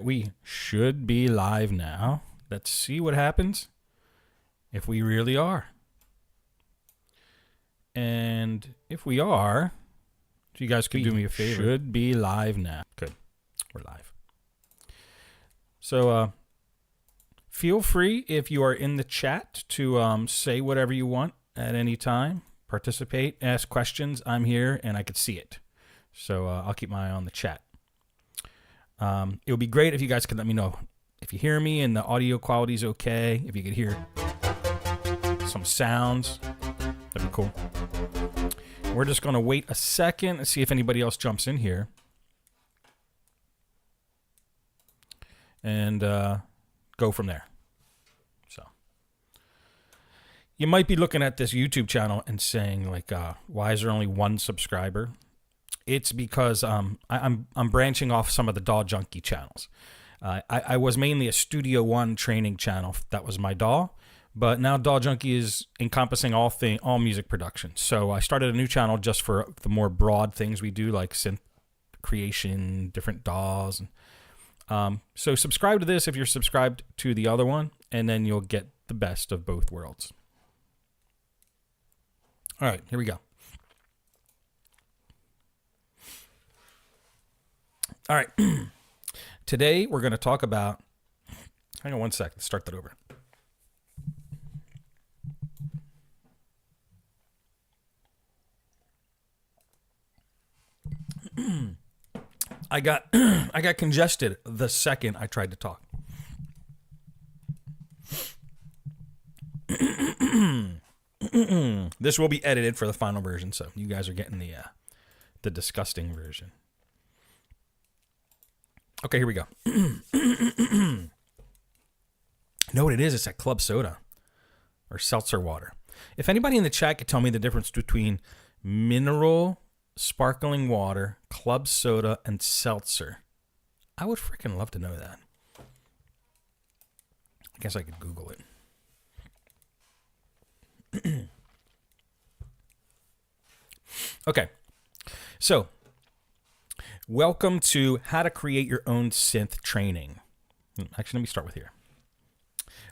We should be live now. Let's see what happens if we really are. And if we are, if you guys could do me a favor. Should be live now. Good. We're live. So feel free, if you are in the chat, to say whatever you want at any time. Participate, ask questions. I'm here and I could see it. So I'll keep my eye on the chat. It would be great if you guys could let me know if you hear me and the audio quality is okay. If you could hear some sounds, that'd be cool. We're just going to wait a second and see if anybody else jumps in here. And go from there. So you might be looking at this YouTube channel and saying, like, why is there only one subscriber? It's because I'm branching off some of the DAW Junkie channels. I was mainly a Studio One training channel. That was my DAW. But now DAW Junkie is encompassing all music production. So I started a new channel just for the more broad things we do, like synth creation, different DAWs. So subscribe to this if you're subscribed to the other one, and then you'll get the best of both worlds. All right, here we go. All right. Today we're going to talk about, hang on one sec, let's start that over. I got congested the second I tried to talk. This will be edited for the final version, so you guys are getting the disgusting version. Okay, here we go. You know what it is? It's a club soda or seltzer water. If anybody in the chat could tell me the difference between mineral sparkling water, club soda, and seltzer, I would freaking love to know that. I guess I could Google it. Okay, so welcome to How to Create Your Own Synth training. Actually, let me start with here.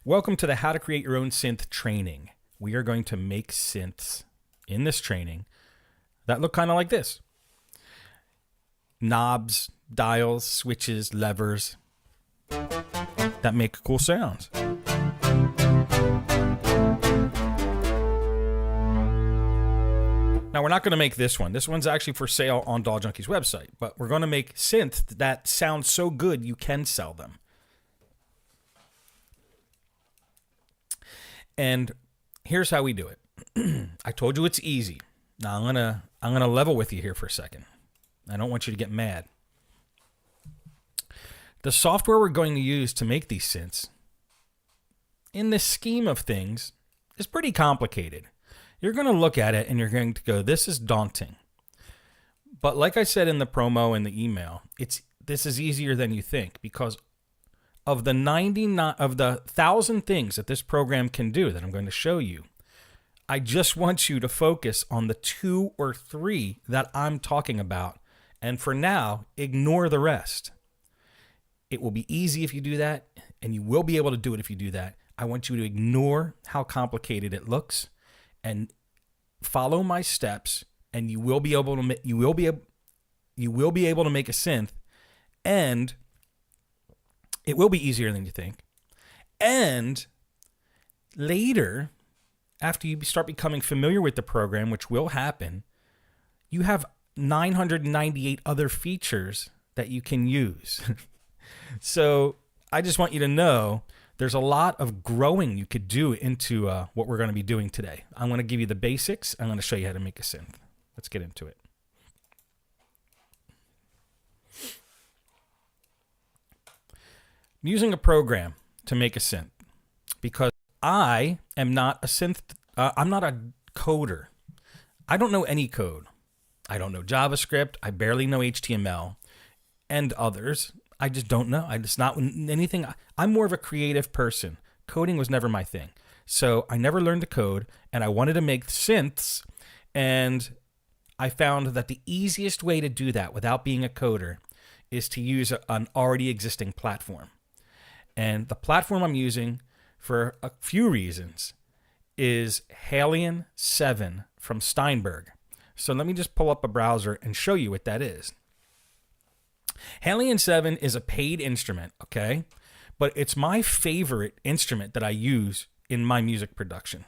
Welcome to the How to Create Your Own Synth training. We are going to make synths in this training that look kind of like this. Knobs, dials, switches, levers that make cool sounds. Now, we're not going to make this one. This one's actually for sale on DAW Junkie's website, but we're going to make synths that sound so good you can sell them. And here's how we do it. I told you it's easy. Now I'm gonna level with you here for a second. I don't want you to get mad. The software we're going to use to make these synths, in the scheme of things, is pretty complicated. You're going to look at it and you're going to go, this is daunting. But like I said in the promo and the email, this is easier than you think, because of the 1,000 things that this program can do that I'm going to show you, I just want you to focus on the 2 or 3 that I'm talking about. And for now, ignore the rest. It will be easy if you do that, and you will be able to do it if you do that. I want you to ignore how complicated it looks and follow my steps, and you will be able to make a synth, and it will be easier than you think. And later, after you start becoming familiar with the program, which will happen, you have 998 other features that you can use. So I just want you to know there's a lot of growing you could do into what we're going to be doing today. I'm going to give you the basics. I'm going to show you how to make a synth. Let's get into it. I'm using a program to make a synth because I am not a synth. I'm not a coder. I don't know any code. I don't know JavaScript. I barely know HTML and others. I just don't know. It's not anything. I'm more of a creative person. Coding was never my thing. So I never learned to code, and I wanted to make synths, and I found that the easiest way to do that without being a coder is to use an already existing platform. And the platform I'm using for a few reasons is Halion 7 from Steinberg. So let me just pull up a browser and show you what that is. Halion 7 is a paid instrument, okay? But it's my favorite instrument that I use in my music production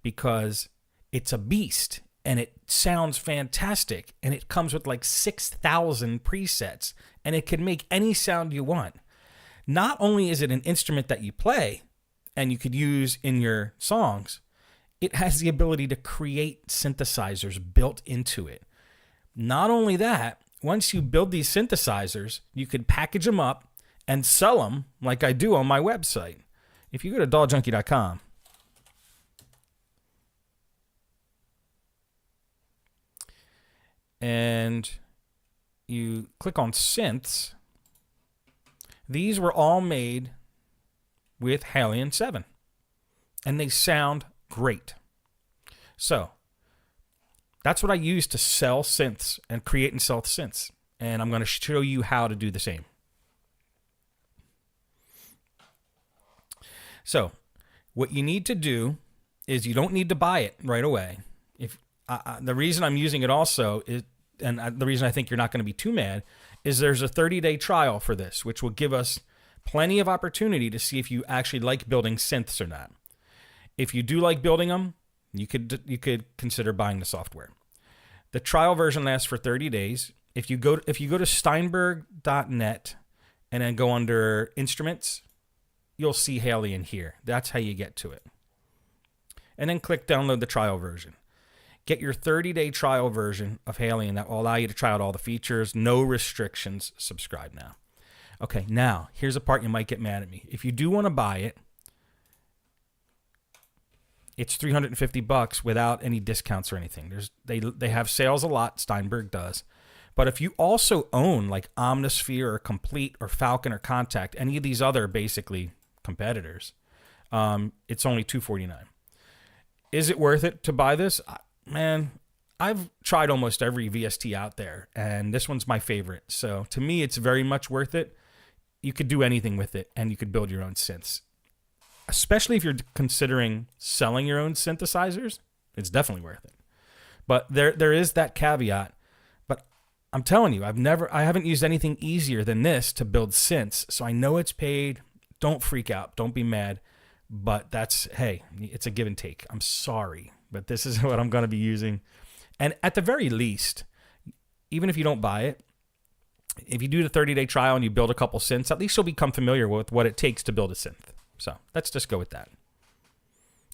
because it's a beast and it sounds fantastic and it comes with like 6,000 presets and it can make any sound you want. Not only is it an instrument that you play and you could use in your songs, it has the ability to create synthesizers built into it. Not only that, once you build these synthesizers, you could package them up and sell them like I do on my website. If you go to DawJunkie.com, and you click on synths, these were all made with Halion 7, and they sound great. So that's what I use to sell synths and create and sell synths. And I'm going to show you how to do the same. So what you need to do is you don't need to buy it right away. If the reason I'm using it also is, and the reason I think you're not going to be too mad, is there's a 30-day trial for this, which will give us plenty of opportunity to see if you actually like building synths or not. If you do like building them, you could consider buying the software. The trial version lasts for 30 days. If you go to steinberg.net and then go under instruments, you'll see Halion here. That's how you get to it. And then click download the trial version. Get your 30-day trial version of Halion that will allow you to try out all the features, no restrictions. Subscribe now. Okay, now here's a part you might get mad at me. If you do want to buy it, it's $350 without any discounts or anything. They have sales a lot, Steinberg does. But if you also own like Omnisphere or Complete or Falcon or Contact, any of these other basically competitors, it's only $249. Is it worth it to buy this? Man, I've tried almost every VST out there, and this one's my favorite. So to me, it's very much worth it. You could do anything with it, and you could build your own synths. Especially if you're considering selling your own synthesizers, it's definitely worth it. But there is that caveat. But I'm telling you, I haven't used anything easier than this to build synths. So I know it's paid. Don't freak out. Don't be mad. But hey, it's a give and take. I'm sorry, but this is what I'm going to be using. And at the very least, even if you don't buy it, if you do the 30-day trial and you build a couple synths, at least you'll become familiar with what it takes to build a synth. So let's just go with that.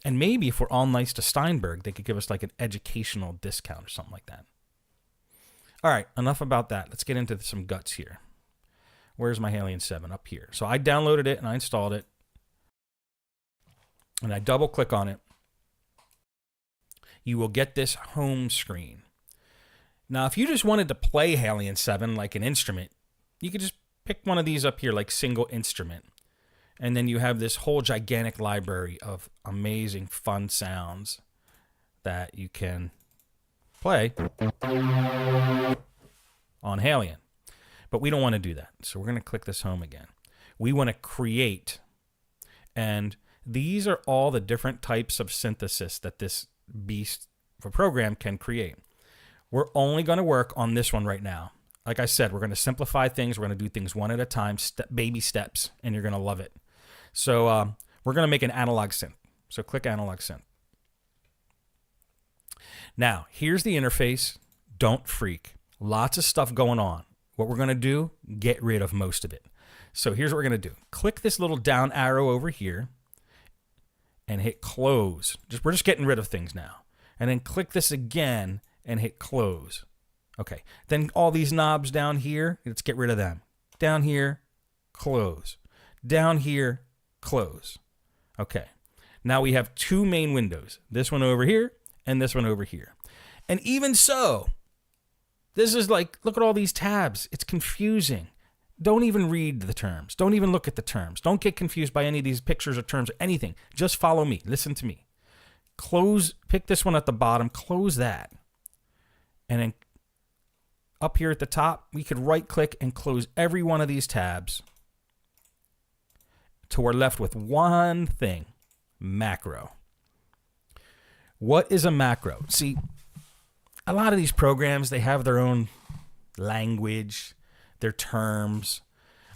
And maybe if we're all nice to Steinberg, they could give us like an educational discount or something like that. All right, enough about that. Let's get into some guts here. Where's my Halion 7? Up here. So I downloaded it and I installed it. And I double click on it. You will get this home screen. Now, if you just wanted to play Halion 7 like an instrument, you could just pick one of these up here like single instrument. And then you have this whole gigantic library of amazing, fun sounds that you can play on Halion. But we don't want to do that. So we're going to click this home again. We want to create. And these are all the different types of synthesis that this beast of a program can create. We're only going to work on this one right now. Like I said, we're going to simplify things. We're going to do things one at a time, baby steps, and you're going to love it. So we're going to make an analog synth. So click analog synth. Now, here's the interface. Don't freak. Lots of stuff going on. What we're going to do, get rid of most of it. So here's what we're going to do. Click this little down arrow over here and hit close. We're just getting rid of things now. And then click this again and hit close. Okay. Then all these knobs down here, let's get rid of them. Down here, close. Down here, close. Okay. Now we have two main windows. This one over here and this one over here. And even so, this is like, look at all these tabs. It's confusing. Don't even read the terms. Don't even look at the terms. Don't get confused by any of these pictures or terms or anything. Just follow me. Listen to me. Close, pick this one at the bottom, close that. And then up here at the top, we could right click and close every one of these tabs till we're left with one thing, macro. What is a macro? See, a lot of these programs, they have their own language, their terms.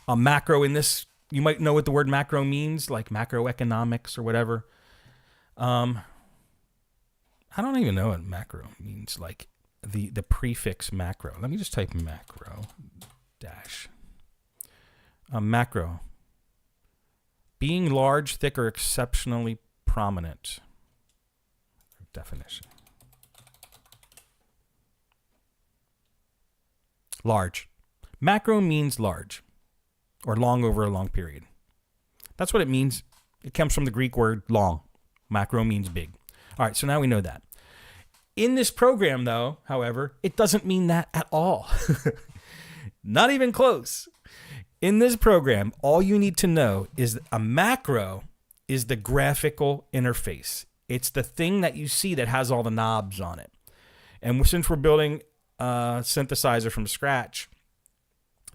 A macro in this, you might know what the word macro means, like macroeconomics or whatever. I don't even know what macro means, like the prefix macro. Let me just type macro dash. Macro. Being large, thick, or exceptionally prominent. Definition. Large. Macro means large or long over a long period. That's what it means. It comes from the Greek word long. Macro means big. All right, so now we know that. In this program, though, however, it doesn't mean that at all. Not even close. In this program, all you need to know is that a macro is the graphical interface. It's the thing that you see that has all the knobs on it. And since we're building a synthesizer from scratch,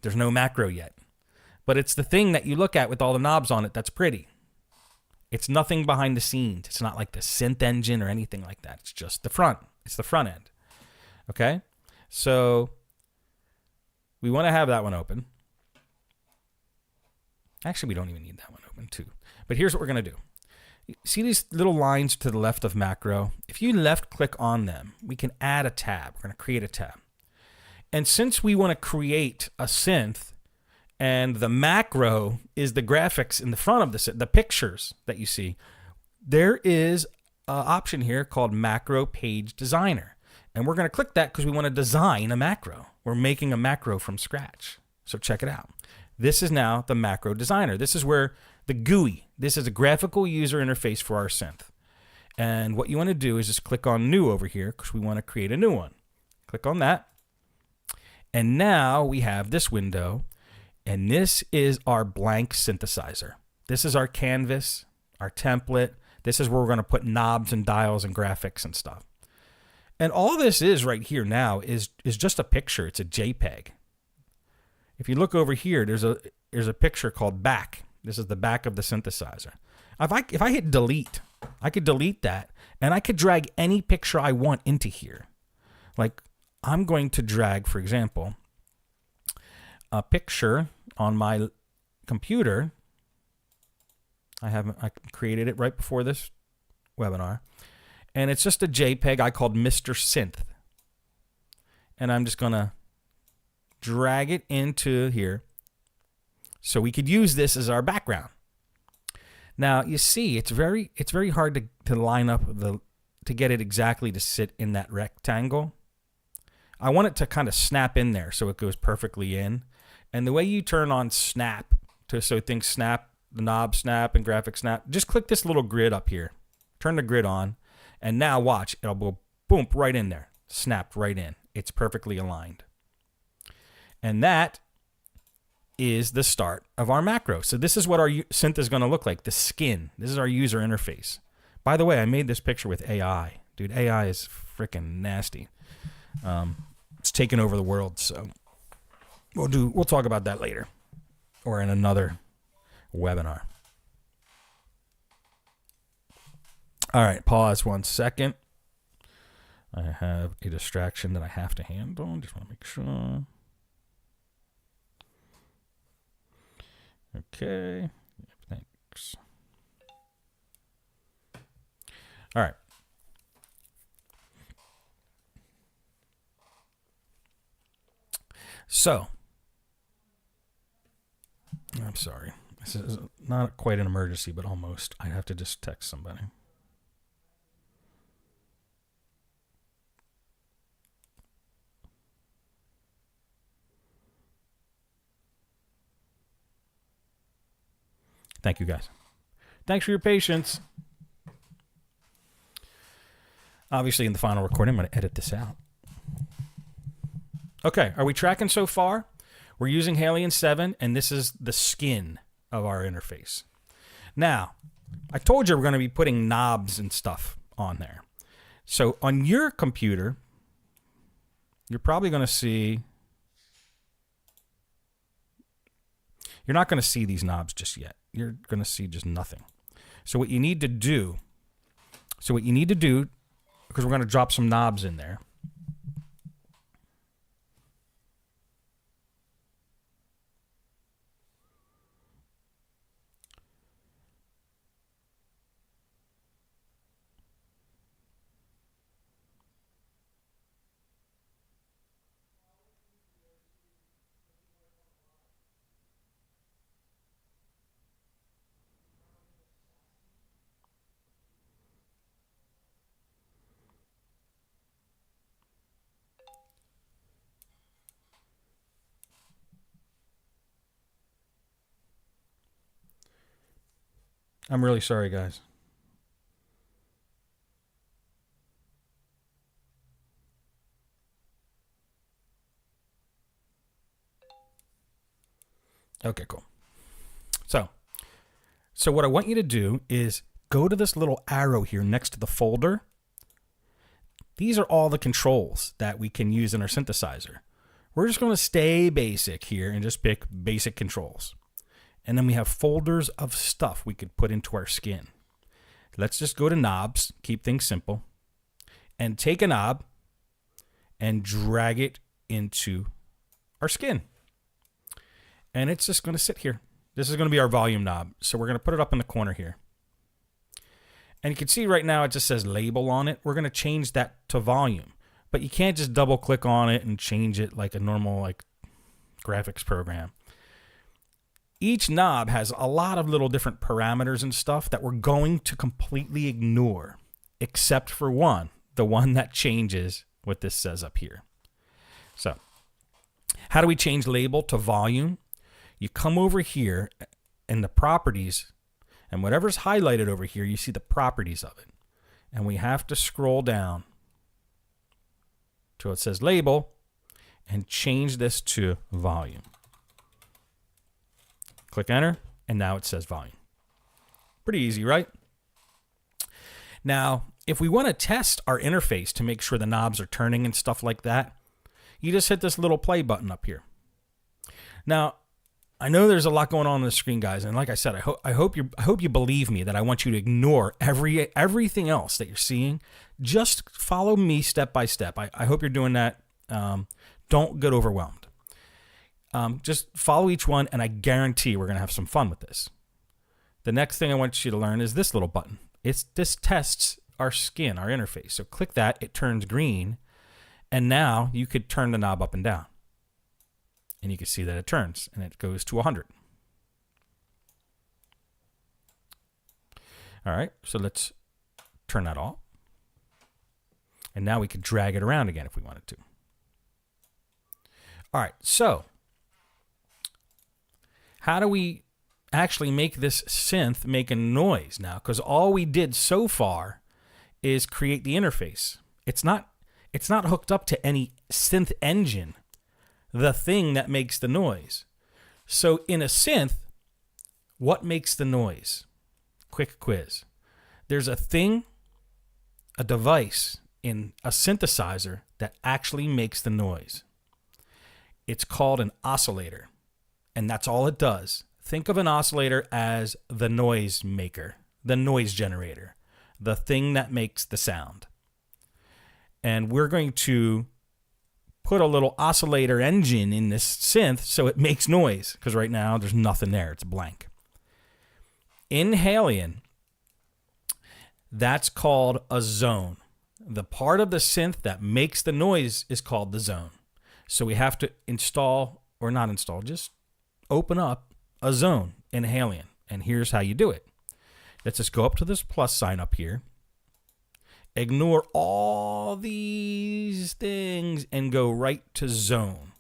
there's no macro yet. But it's the thing that you look at with all the knobs on it that's pretty. It's nothing behind the scenes. It's not like the synth engine or anything like that. It's just the front. It's the front end. Okay? So we want to have that one open. Actually, we don't even need that one open too. But here's what we're going to do. See these little lines to the left of macro? If you left click on them, we can add a tab. We're going to create a tab. And since we want to create a synth, and the macro is the graphics in the front of the pictures that you see, there is an option here called Macro Page Designer. And we're going to click that because we want to design a macro. We're making a macro from scratch. So check it out. This is now the Macro Designer. This is where the GUI, this is a graphical user interface for our synth. And what you want to do is just click on New over here because we want to create a new one. Click on that. And now we have this window. And this is our blank synthesizer. This is our canvas, our template. This is where we're going to put knobs and dials and graphics and stuff. And all this is right here now is just a picture. It's a JPEG. If you look over here, there's a picture called back. This is the back of the synthesizer. If I hit delete, I could delete that, and I could drag any picture I want into here. Like I'm going to drag, for example, a picture on my computer. I created it right before this webinar, and it's just a JPEG I called Mr. Synth, and I'm just gonna drag it into here so we could use this as our background. Now you see it's very hard to line up to get it exactly to sit in that rectangle. I want it to kind of snap in there so it goes perfectly in. And the way you turn on snap so things snap, the knob snap and graphic snap, just click this little grid up here. Turn the grid on, and now watch, it'll go boom right in there. Snapped right in. It's perfectly aligned. And that is the start of our macro. So this is what our synth is going to look like, the skin. This is our user interface. By the way, I made this picture with AI. Dude, AI is freaking nasty. It's taken over the world, so we'll talk about that later or in another webinar. All right, pause 1 second. I have a distraction that I have to handle. Just want to make sure. Okay, thanks. All right. So, I'm sorry. This is not quite an emergency, but almost. I have to just text somebody. Thank you, guys. Thanks for your patience. Obviously, in the final recording, I'm going to edit this out. Okay, are we tracking so far? We're using Halion 7, and this is the skin of our interface. Now, I told you we're going to be putting knobs and stuff on there. So on your computer, you're probably going to see you're not going to see these knobs just yet. You're going to see just nothing. So what you need to do, because we're going to drop some knobs in there. I'm really sorry, guys. Okay, cool. So what I want you to do is go to this little arrow here next to the folder. These are all the controls that we can use in our synthesizer. We're just going to stay basic here and just pick basic controls. And then we have folders of stuff we could put into our skin. Let's just go to knobs, keep things simple, and take a knob and drag it into our skin. And it's just going to sit here. This is going to be our volume knob. So we're going to put it up in the corner here. And you can see right now it just says label on it. We're going to change that to volume. But you can't just double click on it and change it like a normal graphics program. Each knob has a lot of little different parameters and stuff that we're going to completely ignore, except for one, the one that changes what this says up here. So, how do we change label to volume? You come over here in the properties, and whatever's highlighted over here, you see the properties of it. And we have to scroll down till it says label and change this to volume. Click enter, and now it says volume. Pretty easy, right? Now, if we want to test our interface to make sure the knobs are turning and stuff like that, you just hit this little play button up here. Now, I know there's a lot going on the screen, guys, and like I said, I hope you believe me that I want you to ignore everything else that you're seeing. Just follow me step by step. I hope you're doing that. Don't get overwhelmed. Just follow each one, and I guarantee we're going to have some fun with this. The next thing I want you to learn is this little button. This tests our skin, our interface. So click that, it turns green, and now you could turn the knob up and down. And you can see that it turns, and it goes to 100. All right, so let's turn that off. And now we could drag it around again if we wanted to. All right, so how do we actually make this synth make a noise now? Because all we did so far is create the interface. It's not hooked up to any synth engine, the thing that makes the noise. So in a synth, what makes the noise? Quick quiz. There's a thing, a device in a synthesizer that actually makes the noise. It's called an oscillator, and that's all it does. Think of an oscillator as the noise maker, the noise generator, the thing that makes the sound. And we're going to put a little oscillator engine in this synth so it makes noise, because right now there's nothing there. It's blank. In Halion, that's called a zone. The part of the synth that makes the noise is called the zone. So we have to install, or not install, just open up a zone in Halion. And here's how you do it. Let's just go up to this plus sign up here. Ignore all these things and go right to zone.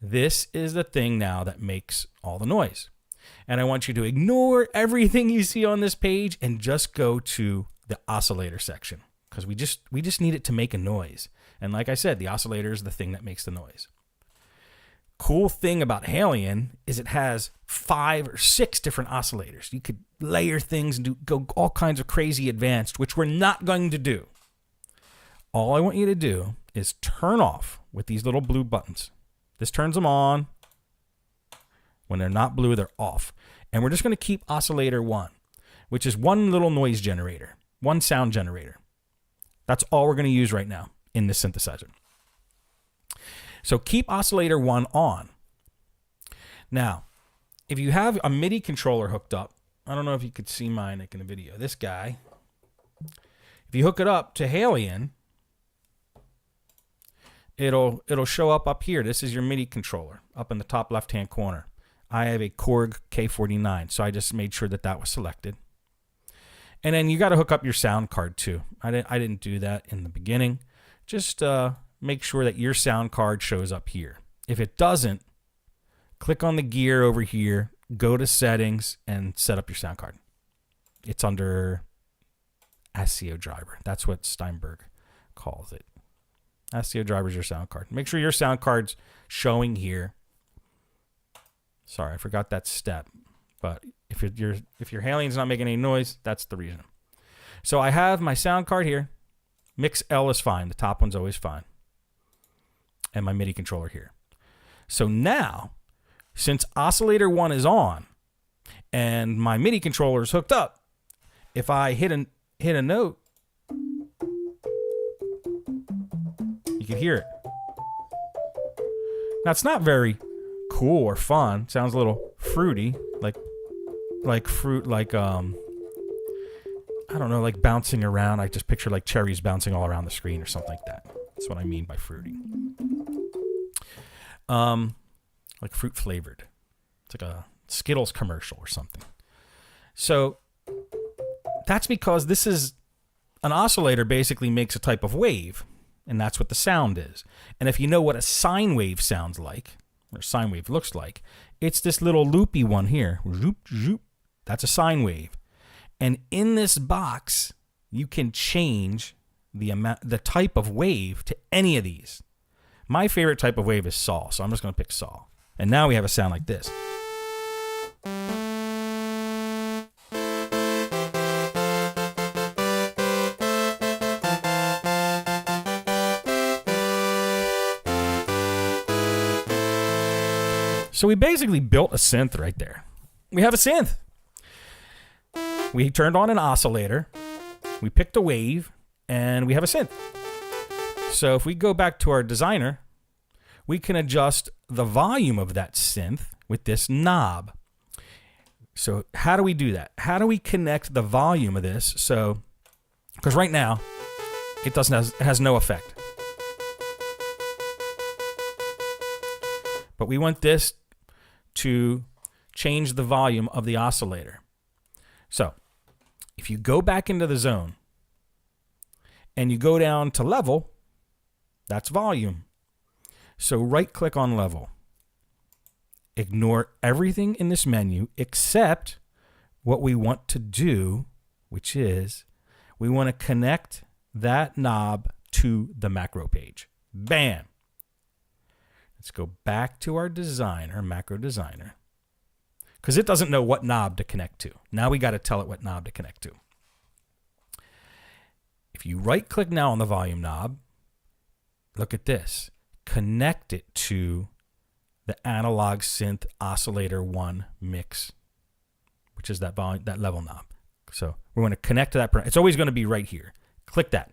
This is the thing now that makes all the noise. And I want you to ignore everything you see on this page and just go to the oscillator section, because we just need it to make a noise. And like I said, the oscillator is the thing that makes the noise. Cool thing about Halion is it has 5 or 6 different oscillators. You could layer things and go all kinds of crazy advanced, which we're not going to do. All I want you to do is turn off with these little blue buttons. This turns them on. When they're not blue, they're off. And we're just going to keep oscillator 1, which is one little noise generator, one sound generator. That's all we're going to use right now in this synthesizer. So keep oscillator 1 on. Now, if you have a MIDI controller hooked up, I don't know if you could see mine like in the video. This guy, if you hook it up to Halion, it'll show up here. This is your MIDI controller up in the top left-hand corner. I have a Korg K49, so I just made sure that was selected. And then you got to hook up your sound card too. I didn't do that in the beginning. Just make sure that your sound card shows up here. If it doesn't, click on the gear over here, go to settings, and set up your sound card. It's under ASIO driver. That's what Steinberg calls it. ASIO driver is your sound card. Make sure your sound card's showing here. Sorry, I forgot that step. But if your Halion's not making any noise, that's the reason. So I have my sound card here. Mix L is fine. The top one's always fine. And my MIDI controller here. So now, since oscillator 1 is on and my MIDI controller is hooked up, if I hit a note, you can hear it. Now it's not very cool or fun. It sounds a little fruity, like fruit, like I don't know, like bouncing around. I just picture like cherries bouncing all around the screen or something like that. That's what I mean by fruity. Like fruit flavored. It's like a Skittles commercial or something. So that's because this is an oscillator basically makes a type of wave, and that's what the sound is. And if you know what a sine wave sounds like, or sine wave looks like, it's this little loopy one here. Zoop, zoop. That's a sine wave. And in this box, you can change the type of wave to any of these. My favorite type of wave is saw, so I'm just going to pick saw. And now we have a sound like this. So we basically built a synth right there. We have a synth. We turned on an oscillator, we picked a wave, and we have a synth. So if we go back to our designer, we can adjust the volume of that synth with this knob. So how do we do that? How do we connect the volume of this? So, because right now, it has no effect. But we want this to change the volume of the oscillator. So if you go back into the zone and you go down to level, that's volume. So right click on level. Ignore everything in this menu except what we want to do, which is we want to connect that knob to the macro page. Bam. Let's go back to our designer, macro designer, because it doesn't know what knob to connect to. Now we got to tell it what knob to connect to. If you right click now on the volume knob, look at this. Connect it to the analog synth oscillator 1 mix, which is that volume, that level knob. So we're going to connect to that. It's always going to be right here. Click that.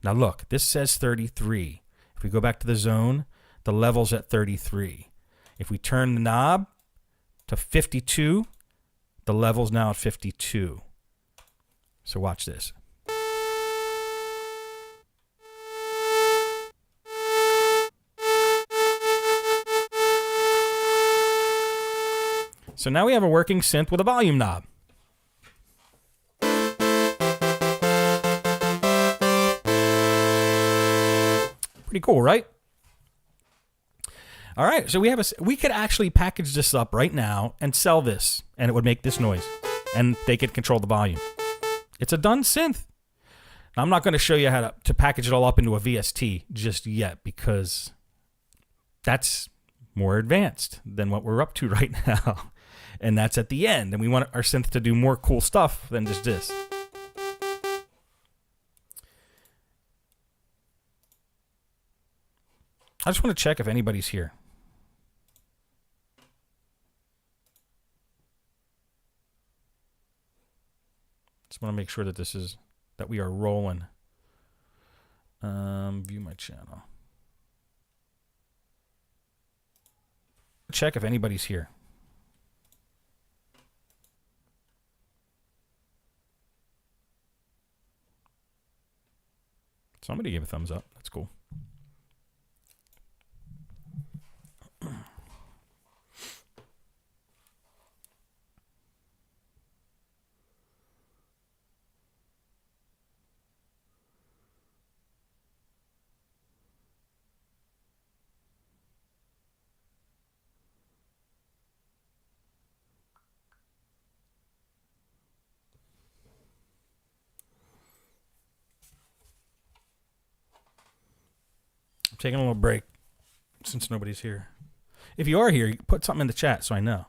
Now look, this says 33. If we go back to the zone, the level's at 33. If we turn the knob to 52, the level's now at 52. So watch this. So now we have a working synth with a volume knob. Pretty cool, right? All right, so we could actually package this up right now and sell this, and it would make this noise, and they could control the volume. It's a done synth. Now, I'm not going to show you how to package it all up into a VST just yet, because that's more advanced than what we're up to right now, and that's at the end, and we want our synth to do more cool stuff than just this. I just want to check if anybody's here. Just want to make sure that that we are rolling. View my channel. Check if anybody's here. Somebody gave a thumbs up. That's cool. I'm taking a little break since nobody's here. If you are here, you put something in the chat so I know.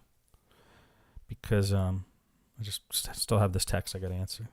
Because I just still have this text I got to answer.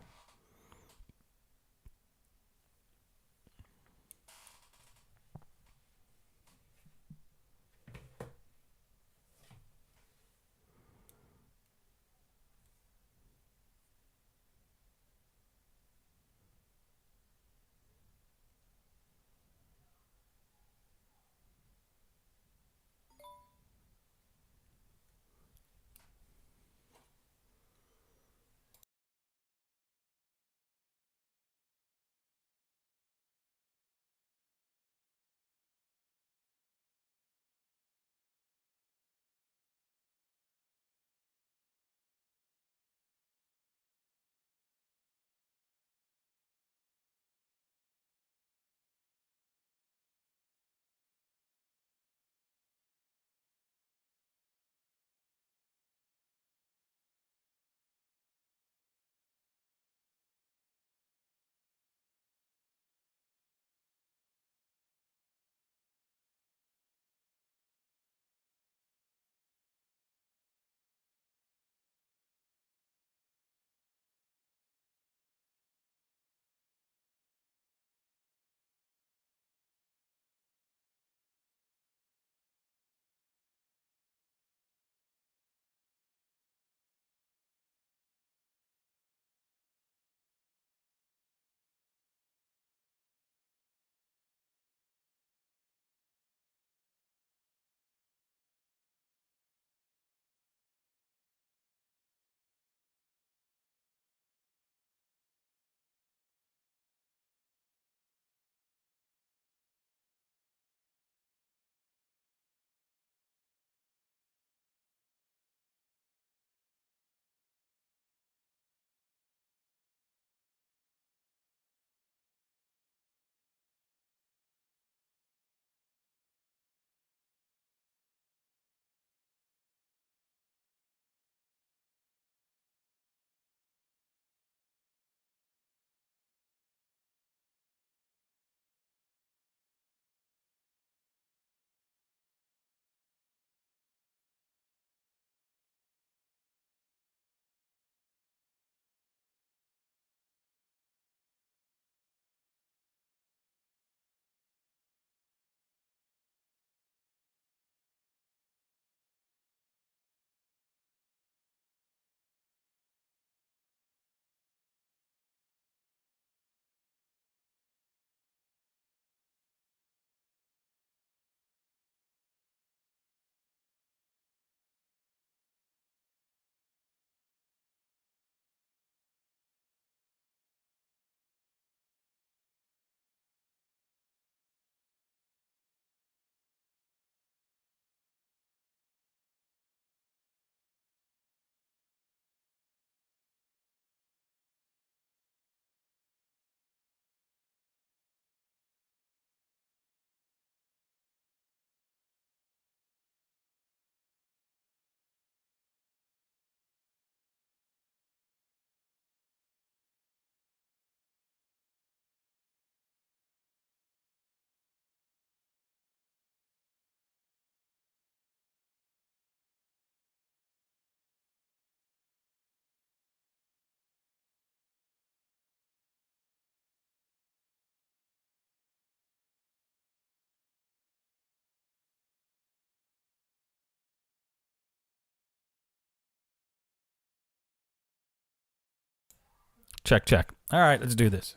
Check, check. All right, let's do this.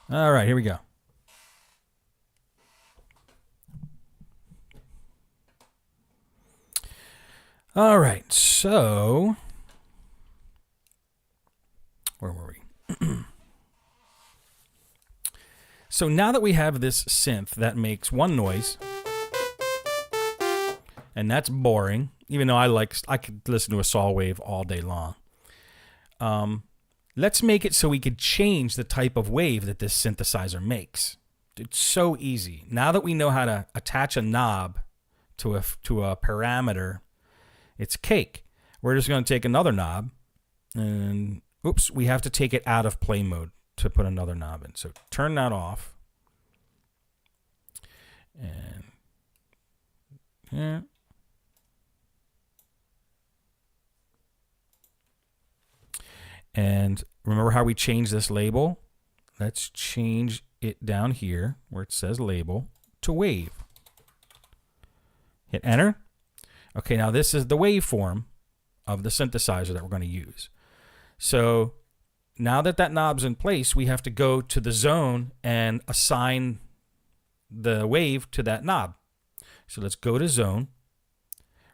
All right, here we go. All right, so where were we? So now that we have this synth that makes one noise, and that's boring, even though I could listen to a saw wave all day long. Let's make it so we could change the type of wave that this synthesizer makes. It's so easy. Now that we know how to attach a knob to a parameter, it's cake. We're just going to take another knob, and oops, we have to take it out of play mode to put another knob in. So turn that off. And yeah. And remember how we changed this label? Let's change it down here where it says label to wave. Hit enter. Okay, now this is the waveform of the synthesizer that we're going to use. So now that that knob's in place, we have to go to the zone and assign the wave to that knob. So let's go to zone,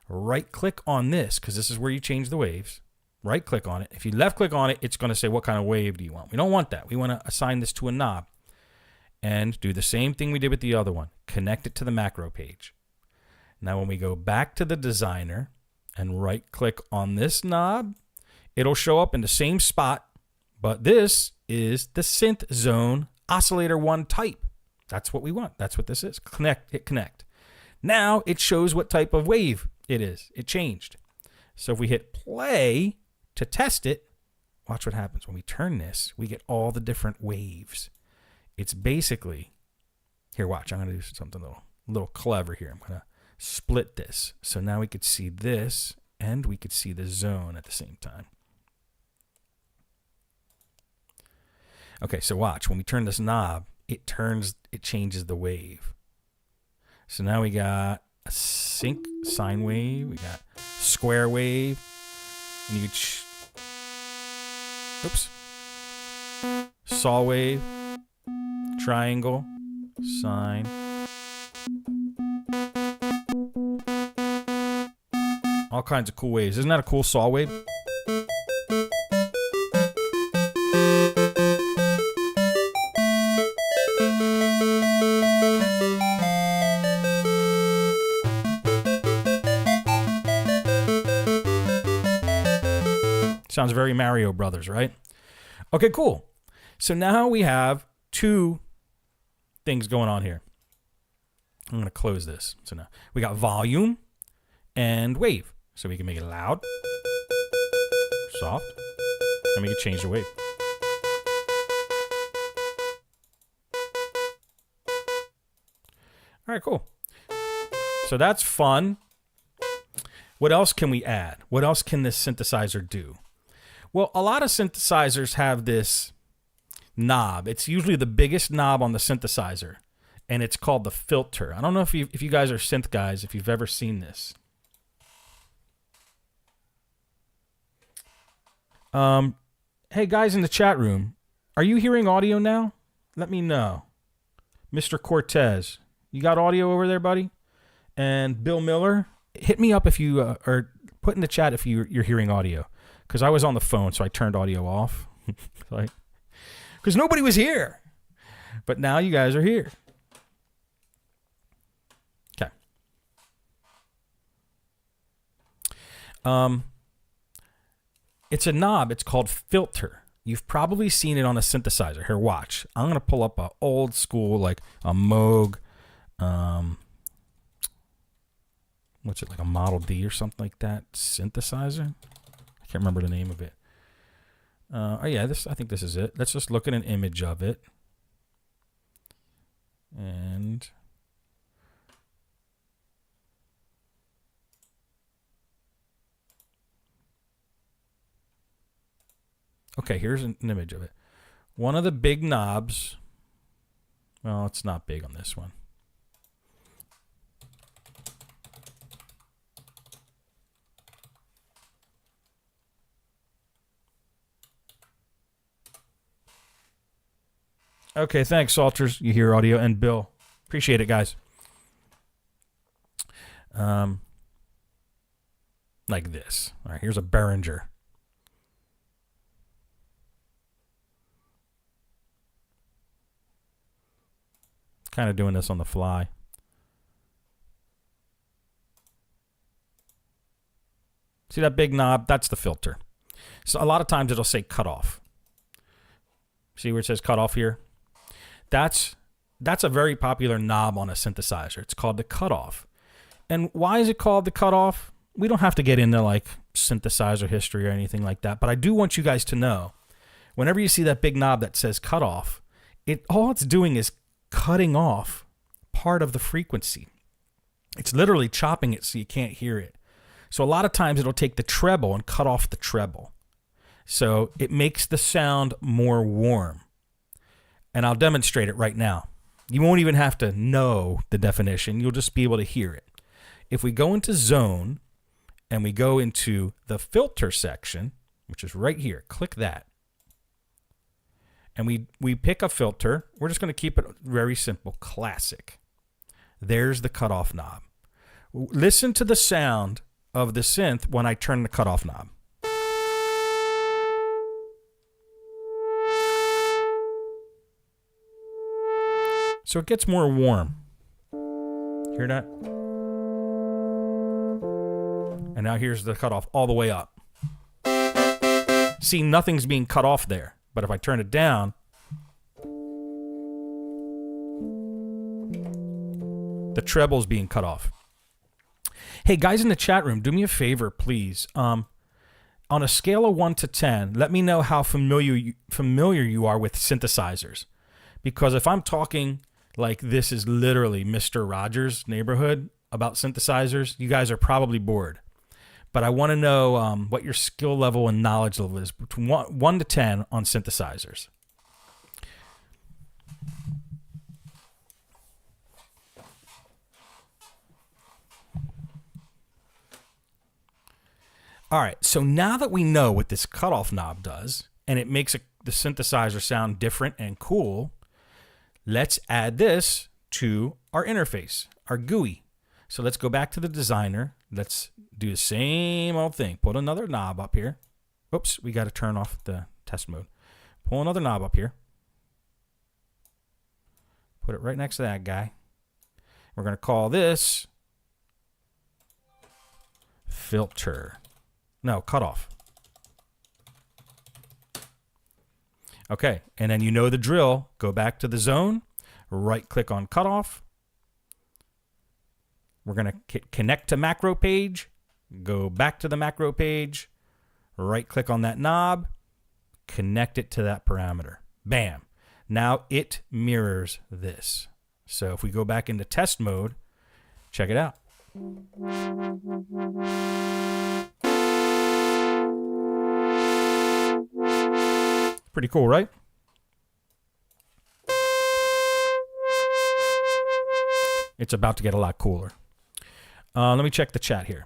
right click on this, because this is where you change the waves. Right click on it. If you left click on it, it's going to say what kind of wave do you want. We don't want that. We want to assign this to a knob and do the same thing we did with the other one. Connect it to the macro page. Now when we go back to the designer and right click on this knob, it'll show up in the same spot, but this is the synth zone oscillator 1 type. That's what we want. That's what this is. Hit connect. Now it shows what type of wave it is. It changed. So if we hit play to test it, watch what happens. When we turn this, we get all the different waves. It's basically, here, watch. I'm going to do something a little clever here. I'm going to split this. So now we could see this and we could see the zone at the same time. Okay, so watch. When we turn this knob, it changes the wave. So now we got a sync sine wave, we got square wave, and you oops, saw wave, triangle, sine, all kinds of cool waves. Isn't that a cool saw wave? Sounds very Mario Brothers, right? Okay, cool. So now we have two things going on here. I'm going to close this. So now we got volume and wave. So we can make it loud, soft, and we can change the wave. All right, cool. So that's fun. What else can we add? What else can this synthesizer do? Well, a lot of synthesizers have this knob. It's usually the biggest knob on the synthesizer, and it's called the filter. I don't know if you guys are synth guys, if you've ever seen this. Hey, guys in the chat room, are you hearing audio now? Let me know. Mr. Cortez, you got audio over there, buddy? And Bill Miller, hit me up if you, or put in the chat if you're hearing audio. Because I was on the phone, so I turned audio off. Because nobody was here. But now you guys are here. Okay. It's a knob. It's called filter. You've probably seen it on a synthesizer. Here, watch. I'm going to pull up an old school, like a Moog. What's it, like a Model D or something like that? Synthesizer? I can't remember the name of it. Oh yeah, I think this is it. Let's just look at an image of it. And okay, here's an image of it. One of the big knobs. Well, it's not big on this one. Okay, thanks, Salters. You hear audio, and Bill. Appreciate it, guys. Like this. All right, here's a Behringer. Kind of doing this on the fly. See that big knob? That's the filter. So a lot of times it'll say cut off. See where it says cut off here? That's a very popular knob on a synthesizer. It's called the cutoff. And why is it called the cutoff? We don't have to get into like synthesizer history or anything like that, but I do want you guys to know, whenever you see that big knob that says cutoff, all it's doing is cutting off part of the frequency. It's literally chopping it so you can't hear it. So a lot of times it'll take the treble and cut off the treble. So it makes the sound more warm. And I'll demonstrate it right now. You won't even have to know the definition. You'll just be able to hear it. If we go into zone and we go into the filter section, which is right here, click that. And we pick a filter. We're just going to keep it very simple, classic. There's the cutoff knob. Listen to the sound of the synth when I turn the cutoff knob. So it gets more warm. Hear that? And now here's the cutoff all the way up. See, nothing's being cut off there. But if I turn it down, the treble's being cut off. Hey, guys in the chat room, do me a favor, please. On a scale of 1 to 10, let me know how familiar you are with synthesizers. Because if I'm talking like this is literally Mr. Rogers' neighborhood about synthesizers, you guys are probably bored. But I want to know what your skill level and knowledge level is between 1 to 10 on synthesizers. All right, so now that we know what this cutoff knob does, and it makes the synthesizer sound different and cool, let's add this to our interface, our GUI. So let's go back to the designer. Let's do the same old thing. Put another knob up here. Oops, we got to turn off the test mode. Pull another knob up here. Put it right next to that guy. We're going to call this filter. No, cutoff. Okay, and then you know the drill. Go back to the zone, right click on cutoff. We're going to connect to macro page, go back to the macro page, right click on that knob, connect it to that parameter. Bam. Now it mirrors this. So if we go back into test mode, check it out. Pretty cool, right? It's about to get a lot cooler. Let me check the chat here.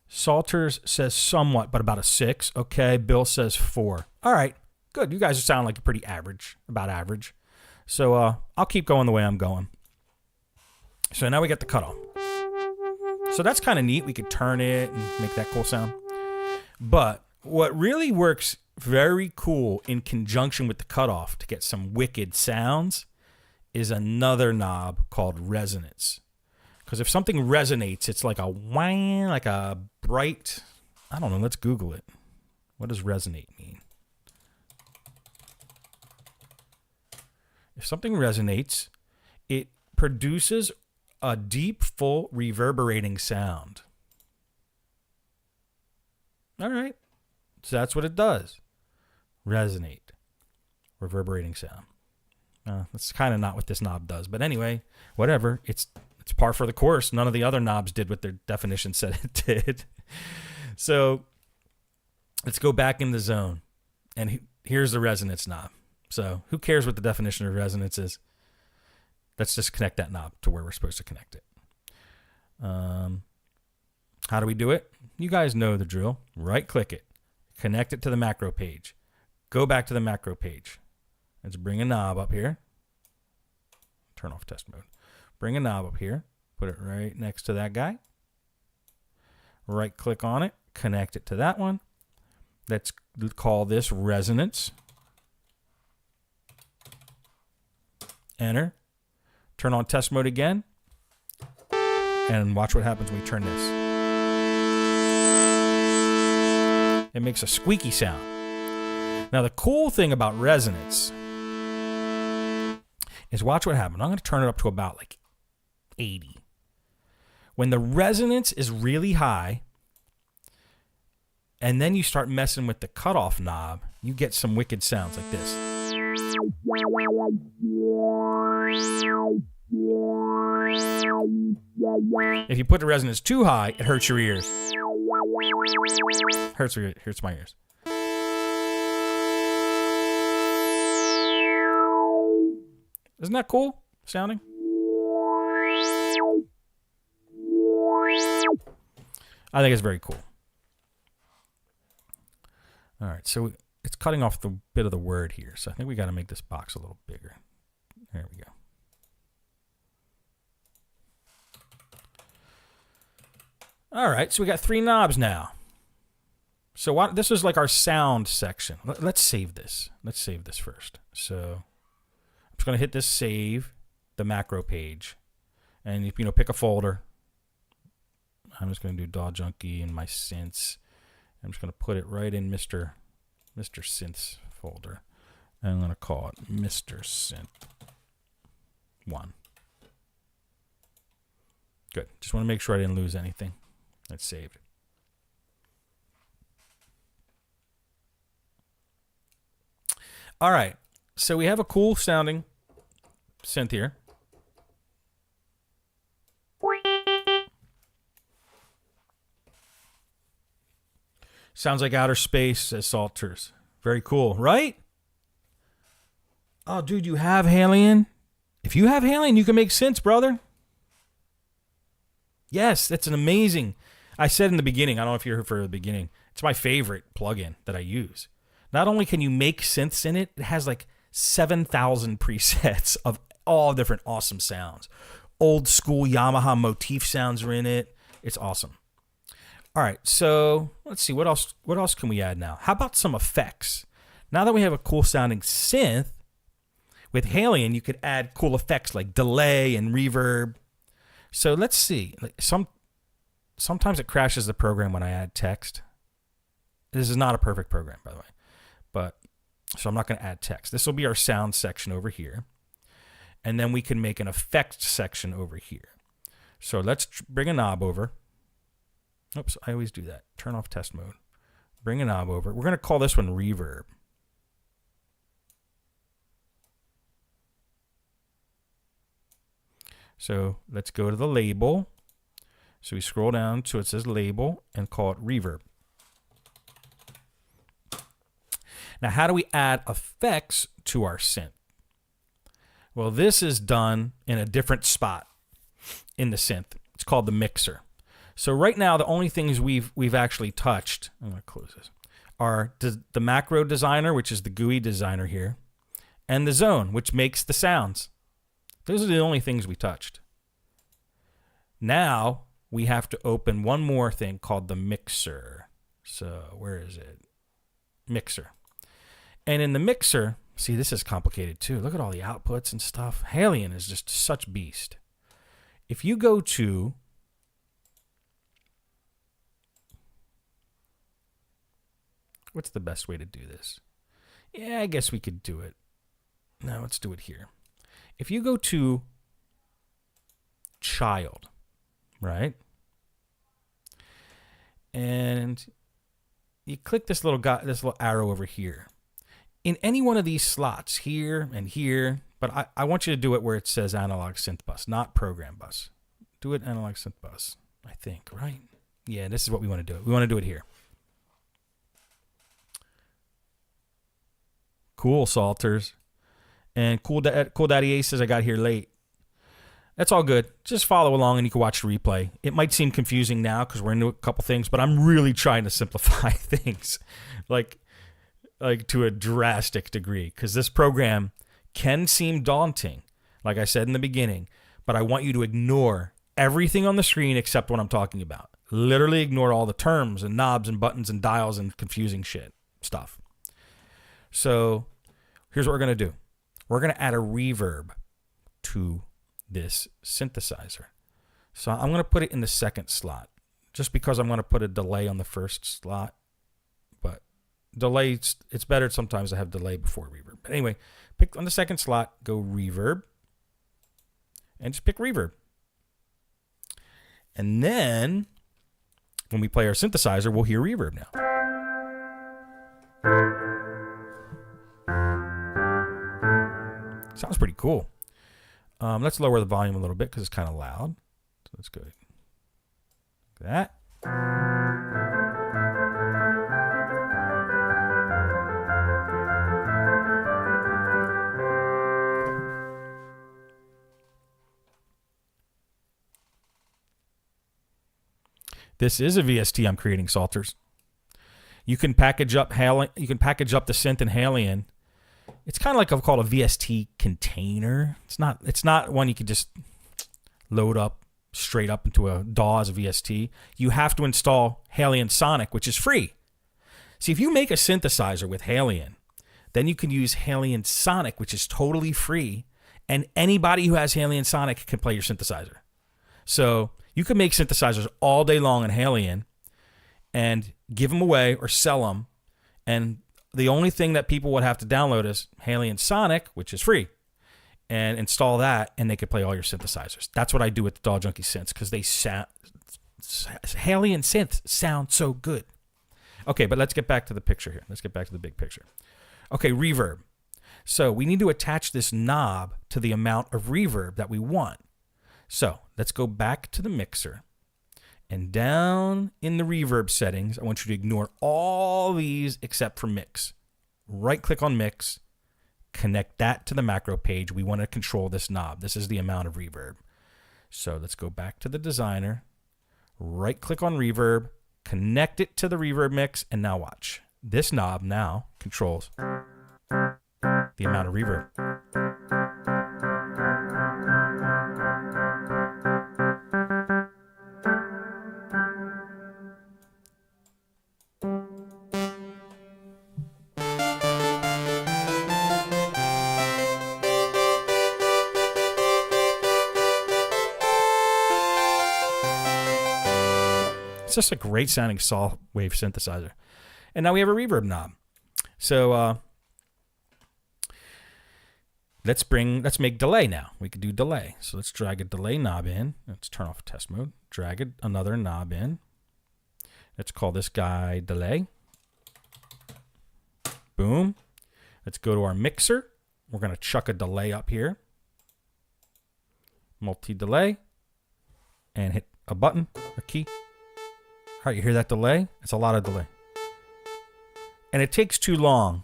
Salters says somewhat, but about a 6. Okay, Bill says 4. All right, good. You guys sound like you're pretty average, about average. So I'll keep going the way I'm going. So now we get the cutoff. So that's kind of neat. We could turn it and make that cool sound. But what really works very cool in conjunction with the cutoff to get some wicked sounds is another knob called resonance. Because if something resonates, it's like a whine, like a bright, I don't know, let's Google it. What does resonate mean? If something resonates, it produces a deep, full, reverberating sound. All right. So that's what it does. Resonate. Reverberating sound. That's kind of not what this knob does. But anyway, whatever. It's par for the course. None of the other knobs did what their definition said it did. So let's go back in the zone. And here's the resonance knob. So who cares what the definition of resonance is? Let's just connect that knob to where we're supposed to connect it. How do we do it? You guys know the drill. Right click it. Connect it to the macro page. Go back to the macro page. Let's bring a knob up here. turn off test mode. Bring a knob up here. Put it right next to that guy. Right click on it. Connect it to that one. Let's call this resonance. Enter. Turn on test mode again. And watch what happens when we turn this. It makes a squeaky sound. Now the cool thing about resonance is watch what happens. I'm going to turn it up to about like 80. When the resonance is really high, and then you start messing with the cutoff knob, you get some wicked sounds like this. If you put the resonance too high, it hurts your ears. Hurts my ears. Isn't that cool sounding? I think it's very cool. All right, so it's cutting off the bit of the word here, so I think we got to make this box a little bigger. There we go. All right, so we got 3 knobs now. So this is like our sound section. Let's save this. Let's save this first. So I'm just going to hit this save, the macro page, and pick a folder. I'm just going to do DAW Junkie and my synths. I'm just going to put it right in Mr. Synths folder. And I'm going to call it Mr. Synth 1. Good. Just want to make sure I didn't lose anything. That's saved. All right. So we have a cool sounding synth here. Sounds like outer space, says Salters. Very cool, right? Oh, dude, you have Halion? If you have Halion, you can make synths, brother. Yes, that's an amazing. I said in the beginning, I don't know if you're here for the beginning, it's my favorite plugin that I use. Not only can you make synths in it, it has like 7,000 presets of all different awesome sounds. Old school Yamaha motif sounds are in it. It's awesome. All right, so let's see, what else can we add now? How about some effects? Now that we have a cool sounding synth, with Halion, you could add cool effects like delay and reverb. So let's see. Sometimes it crashes the program when I add text. This is not a perfect program, by the way. So I'm not going to add text. This will be our sound section over here. And then we can make an effect section over here. So let's bring a knob over. Oops, I always do that. Turn off test mode. Bring a knob over. We're going to call this one reverb. So let's go to the label. So we scroll down to it says label and call it reverb. Now, how do we add effects to our synth? Well, this is done in a different spot in the synth. It's called the mixer. So right now, the only things we've actually touched, I'm going to close this, are the macro designer, which is the GUI designer here, and the zone, which makes the sounds. Those are the only things we touched. Now, we have to open one more thing called the mixer. So where is it? Mixer. And in the mixer, see, this is complicated too. Look at all the outputs and stuff. Halion is just such beast. If you go to what's the best way to do this? Yeah, I guess we could do it. No, let's do it here. If you go to child, right? And you click this little arrow over here. In any one of these slots, here and here, but I want you to do it where it says analog synth bus, not program bus. Do it analog synth bus, I think, right? Yeah, this is what we want to do. We want to do it here. Cool, Salters. And Cool Daddy Ace says I got here late. That's all good. Just follow along and you can watch the replay. It might seem confusing now because we're into a couple things, but I'm really trying to simplify things like to a drastic degree because this program can seem daunting. like I said in the beginning, but I want you to ignore everything on the screen except what I'm talking about. Literally ignore all the terms and knobs and buttons and dials and confusing stuff. So here's what we're going to do. We're going to add a reverb to this synthesizer. So I'm going to put it in the second slot just because I'm going to put a delay on the first slot. But delay, it's better sometimes to have delay before reverb. But anyway, pick on the second slot, go reverb, and just pick reverb. And then when we play our synthesizer, we'll hear reverb now. Sounds pretty cool. Let's lower the volume a little bit because it's kind of loud. So let's go like that. This is a VST I'm creating, Salters. You can package up the synth in Halion. It's kind of like I've called a VST container. It's not one you can just load up straight up into a DAW as a VST. You have to install Halion Sonic, which is free. See, if you make a synthesizer with Halion, then you can use Halion Sonic, which is totally free, and anybody who has Halion Sonic can play your synthesizer. So you can make synthesizers all day long in Halion and give them away or sell them, and the only thing that people would have to download is Halion Sonic, which is free, and install that, and they could play all your synthesizers. That's what I do with the DAW Junkie synths because they sound Halion synths sound so good. Okay, but let's get back to the picture here. Let's get back to the big picture. Okay, reverb. So we need to attach this knob to the amount of reverb that we want. So let's go back to the mixer. And down in the reverb settings, I want you to ignore all these except for mix. Right-click on mix, connect that to the macro page. We want to control this knob. This is the amount of reverb. So let's go back to the designer, right-click on reverb, connect it to the reverb mix, and now watch. This knob now controls the amount of reverb. It's just a great sounding saw wave synthesizer. And now we have a reverb knob. So let's make delay now. We could do delay. So let's drag a delay knob in. Let's turn off test mode. Drag another knob in. Let's call this guy delay. Boom. Let's go to our mixer. We're going to chuck a delay up here. Multi-delay. And hit a button, a key. All right, you hear that delay? It's a lot of delay. And it takes too long.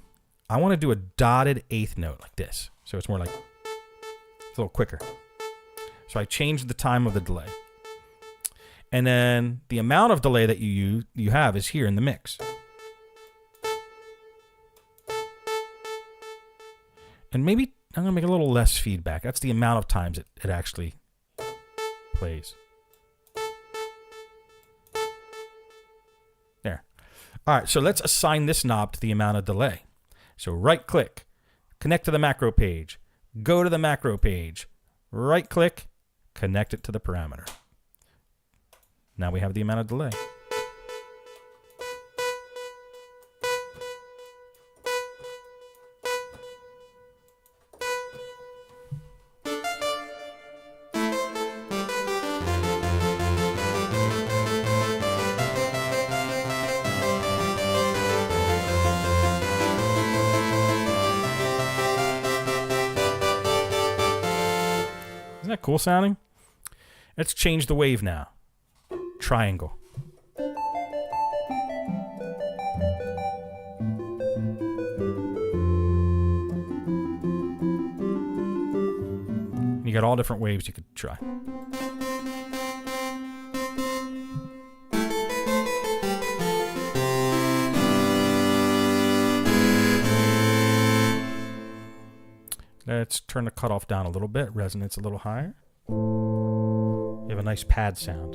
I want to do a dotted eighth note like this. So it's more like, it's a little quicker. So I changed the time of the delay. And then the amount of delay that you have is here in the mix. And maybe I'm going to make a little less feedback. That's the amount of times it actually plays. There. All right, so let's assign this knob to the amount of delay. So right-click, connect to the macro page, go to the macro page, right-click, connect it to the parameter. Now we have the amount of delay. Isn't that cool sounding? Let's change the wave now. Triangle. You got all different waves you could try. Let's turn the cutoff down a little bit, resonance a little higher. You have a nice pad sound.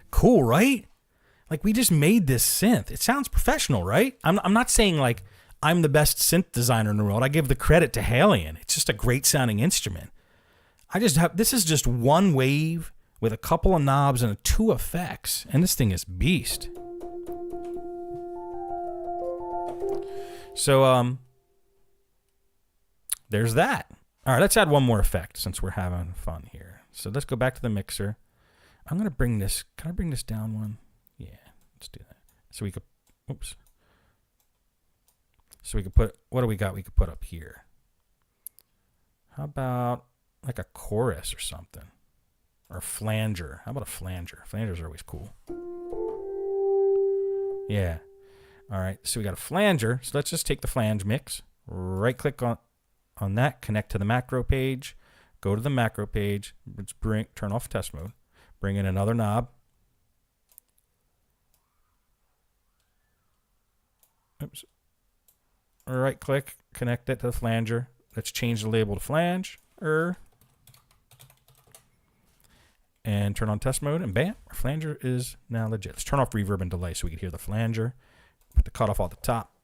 Cool, right? Like, we just made this synth. It sounds professional, right? I'm not saying like I'm the best synth designer in the world. I give the credit to Halion. It's just a great sounding instrument. This is just one wave with a couple of knobs and 2 effects, and this thing is beast. So there's that. All right, let's add one more effect since we're having fun here. So let's go back to the mixer. I'm gonna bring this. Can I bring this down one? Yeah, let's do that. So we could. Oops. So we could put. What do we got? We could put up here. How about like a chorus or something, or a flanger? How about a flanger? Flangers are always cool. Yeah. All right. So we got a flanger. So let's just take the flange mix. Right click on that. Connect to the macro page. Go to the macro page. Let's turn off test mode. Bring in another knob. Oops. Right click, connect it to the flanger. Let's change the label to flange. And turn on test mode, and bam, our flanger is now legit. Let's turn off reverb and delay so we can hear the flanger. Put the cutoff at the top.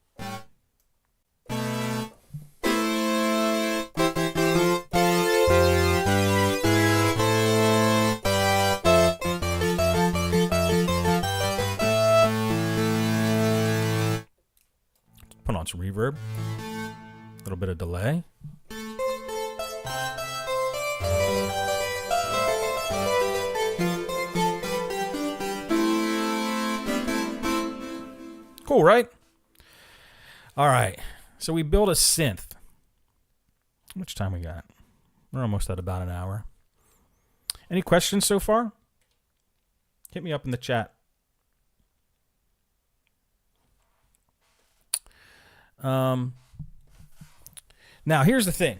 Put on some reverb, a little bit of delay. Cool, right? All right, so we built a synth. How much time we got? We're almost at about an hour. Any questions so far? Hit me up in the chat. Now, here's the thing.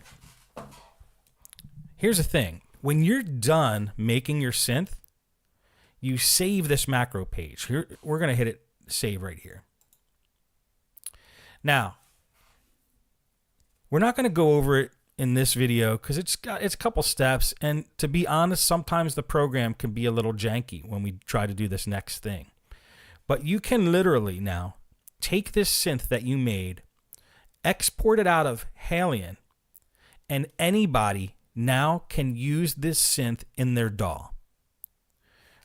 When you're done making your synth, you save this macro page. Here, we're going to hit it, save right here. Now, we're not going to go over it in this video because it's a couple steps. And to be honest, sometimes the program can be a little janky when we try to do this next thing. But you can literally now take this synth that you made, export it out of Halion, and anybody now can use this synth in their DAW.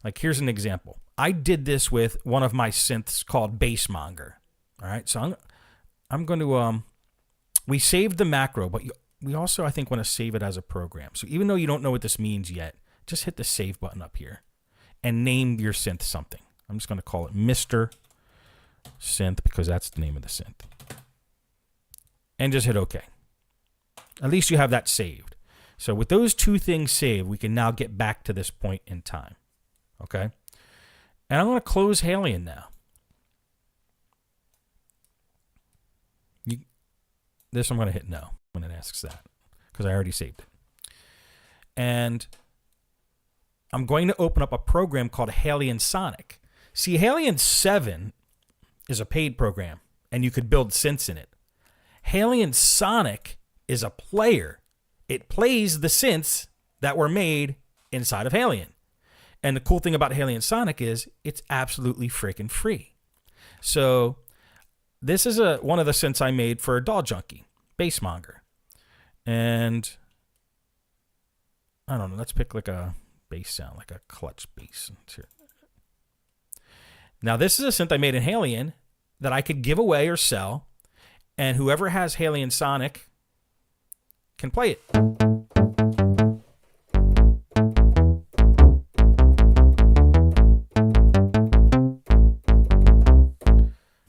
Like, here's an example. I did this with one of my synths called Bassmonger. All right, so I'm going to, we saved the macro, but we also, I think, want to save it as a program. So even though you don't know what this means yet, just hit the save button up here and name your synth something. I'm just going to call it Mr. Synth because that's the name of the synth. And just hit OK. At least you have that saved. So with those 2 things saved, we can now get back to this point in time. Okay? And I'm going to close Halion now. This I'm going to hit no when it asks that because I already saved it. And I'm going to open up a program called Halion Sonic. See, Halion 7 is a paid program, and you could build synths in it. Halion Sonic is a player. It plays the synths that were made inside of Halion. And the cool thing about Halion Sonic is it's absolutely freaking free. So this is one of the synths I made for a DAW Junkie, Bassmonger. And I don't know, let's pick like a bass sound, like a clutch bass. Now this is a synth I made in Halion that I could give away or sell, and whoever has Halion Sonic can play it.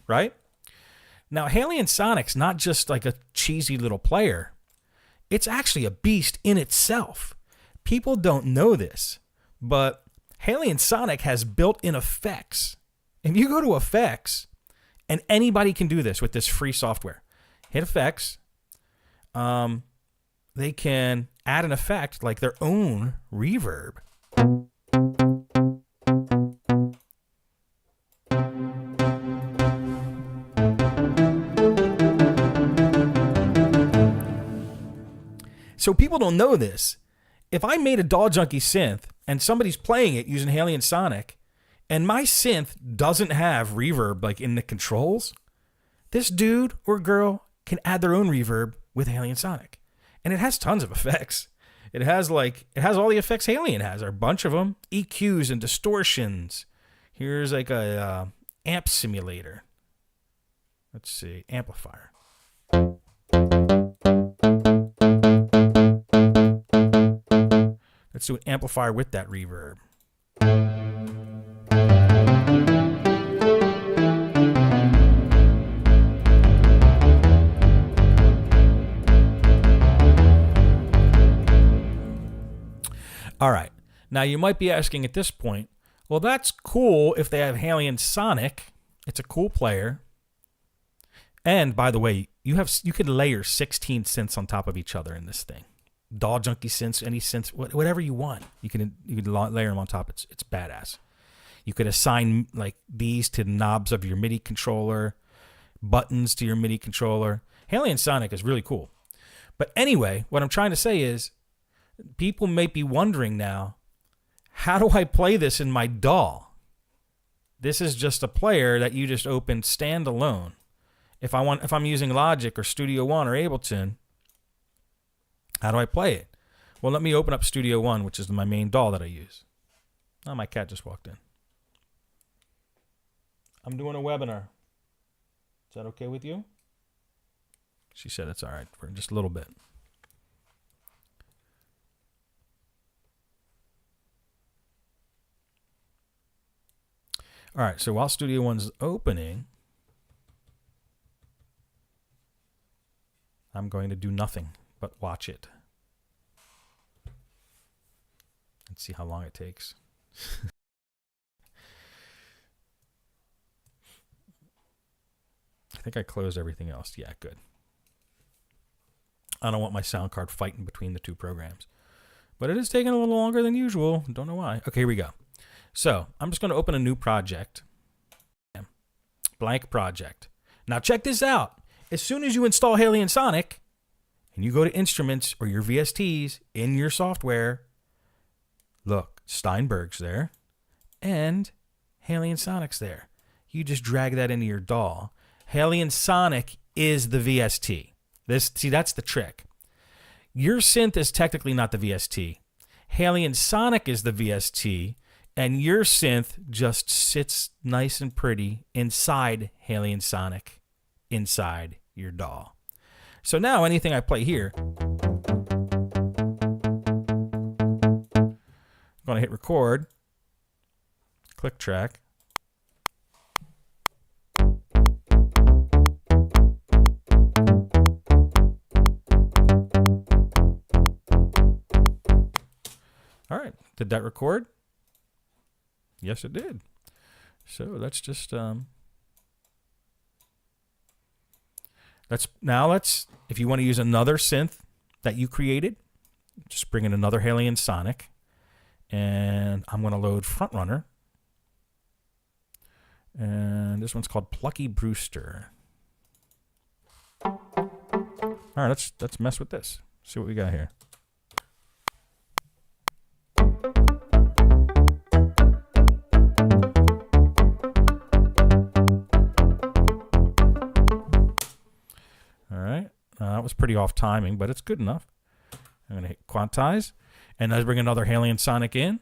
Right? Now, Halion Sonic's not just like a cheesy little player. It's actually a beast in itself. People don't know this, but Halion Sonic has built-in effects. If you go to effects, and anybody can do this with this free software, hit effects, and they can add an effect like their own reverb. So people don't know this. If I made a DAW Junkie synth and somebody's playing it using Haley and Sonic, and my synth doesn't have reverb like in the controls, this dude or girl can add their own reverb with Haley and Sonic. And it has tons of effects. It has all the effects Alien has, or a bunch of them. EQs and distortions. Here's like a amp simulator. Let's see, amplifier. Let's do an amplifier with that reverb. All right. Now you might be asking at this point, well, that's cool if they have Haley and Sonic. It's a cool player. And by the way, you could layer 16 synths on top of each other in this thing. DAW Junkie synths, any synths, whatever you want. You can layer them on top. It's badass. You could assign like these to knobs of your MIDI controller, buttons to your MIDI controller. Haley and Sonic is really cool. But anyway, what I'm trying to say is people may be wondering now, how do I play this in my DAW? This is just a player that you just open standalone. If I'm using Logic or Studio One or Ableton, how do I play it? Well, let me open up Studio One, which is my main DAW that I use. Oh, my cat just walked in. I'm doing a webinar. Is that okay with you? She said it's all right for just a little bit. All right, so while Studio One's opening, I'm going to do nothing but watch it. Let's see how long it takes. I think I closed everything else. Yeah, good. I don't want my sound card fighting between the two programs. But it is taking a little longer than usual. Don't know why. Okay, here we go. So I'm just going to open a new project. Blank project. Now check this out. As soon as you install Haley and Sonic, and you go to Instruments or your VSTs in your software, look, Steinberg's there, and Haley and Sonic's there. You just drag that into your DAW. Haley and Sonic is the VST. That's the trick. Your synth is technically not the VST. Haley and Sonic is the VST, and your synth just sits nice and pretty inside Haley and Sonic, inside your DAW. So now anything I play here, I'm going to hit record, click track. All right, did that record? Yes, it did. So let's just let's if you want to use another synth that you created, just bring in another Haley and Sonic, and I'm going to load Frontrunner, and this one's called Plucky Brewster. All right, let's mess with this. See what we got here. That was pretty off timing, but it's good enough. I'm going to hit quantize, and let's bring another Haley and Sonic in.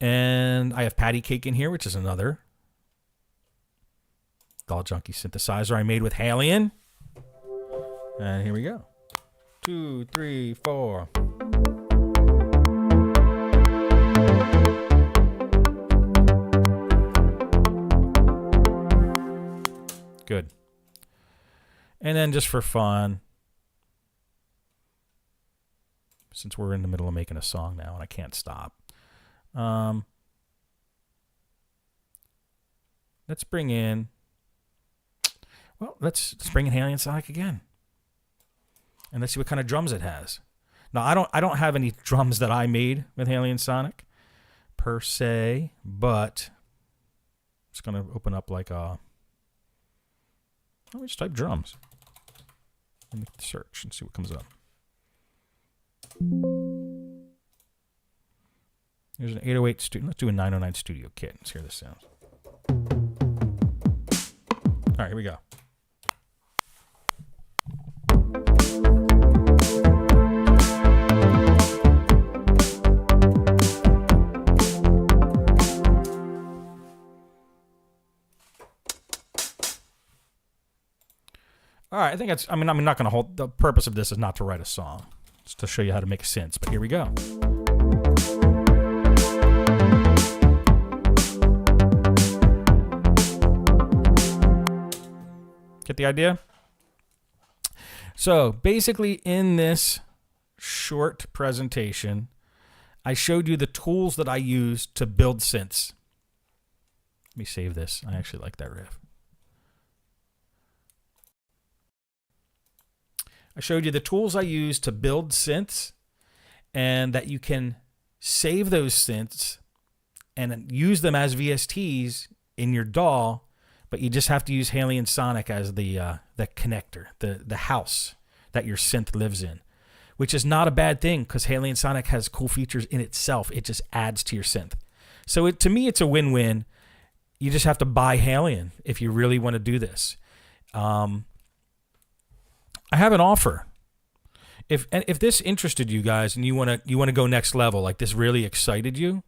And I have Patty Cake in here, which is another DAW Junkie synthesizer I made with Haley. And here we go. 2, 3, 4. Good. And then just for fun, since we're in the middle of making a song now and I can't stop, let's bring in, let's bring in Haley and Sonic again. And let's see what kind of drums it has. Now, I don't have any drums that I made with Alien Sonic per se, but it's going to open up like a... Let me just type drums. Let me search and see what comes up. There's an 808 studio. Let's do a 909 studio kit. Let's hear this sounds. All right, here we go. All right, I think I'm not going to hold... The purpose of this is not to write a song. It's to show you how to make synths, but here we go. Get the idea? So, basically, in this short presentation, I showed you the tools that I use to build synths. Let me save this. I actually like that riff. I showed you the tools I use to build synths, and that you can save those synths and use them as VSTs in your DAW, but you just have to use Alien Sonic as the connector, the house that your synth lives in, which is not a bad thing because Alien Sonic has cool features in itself. It just adds to your synth. So to me, it's a win-win. You just have to buy Alien if you really want to do this. I have an offer. If this interested you guys and you want to go next level, like this really excited you,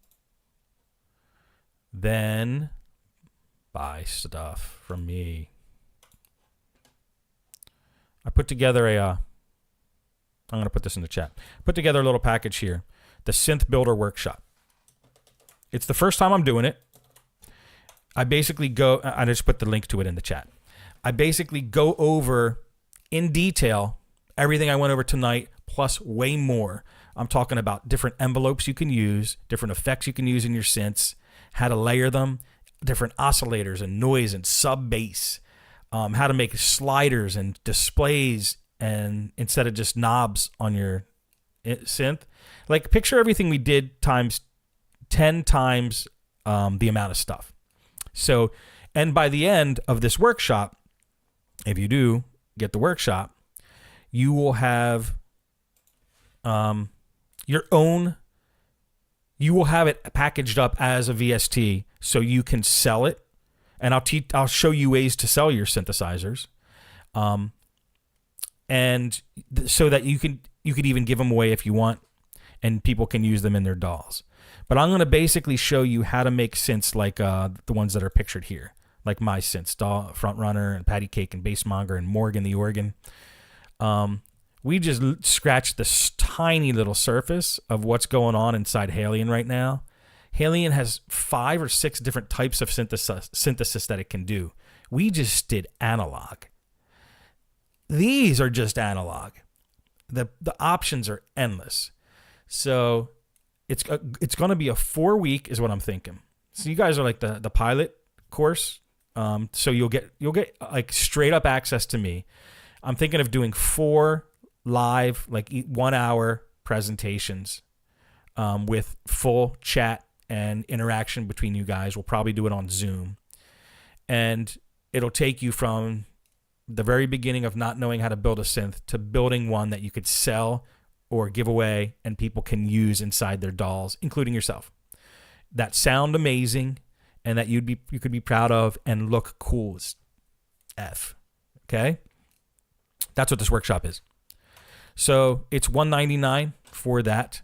then buy stuff from me. I put together I'm going to put this in the chat. Put together a little package here, the Synth Builder Workshop. It's the first time I'm doing it. I just put the link to it in the chat. I basically go over in detail everything I went over tonight, plus way more. I'm talking about different envelopes you can use, different effects you can use in your synths, how to layer them, different oscillators and noise and sub bass, how to make sliders and displays and instead of just knobs on your synth. Like picture everything we did times 10 times the amount of stuff. So, and by the end of this workshop, if you do get the workshop, you will have your own, you will have it packaged up as a VST so you can sell it. And I'll show you ways to sell your synthesizers. And so that you could even give them away if you want, and people can use them in their DAWs. But I'm going to basically show you how to make synths like the ones that are pictured here, like my synths, DAW, Frontrunner, and Patty Cake, and Bassmonger, and Morgan the organ. We just scratched this tiny little surface of what's going on inside Alien right now. Alien has 5 or 6 different types of synthesis that it can do. We just did analog. These are just analog. The options are endless. So it's going to be a 4-week is what I'm thinking. So you guys are like the pilot course. So you'll get like straight up access to me. I'm thinking of doing 4 live, like 1 hour presentations with full chat and interaction between you guys. We'll probably do it on Zoom. And it'll take you from the very beginning of not knowing how to build a synth to building one that you could sell or give away and people can use inside their DAWs, including yourself, that sound amazing and that you could be proud of and look cool as F. Okay? That's what this workshop is. So it's $199 for that.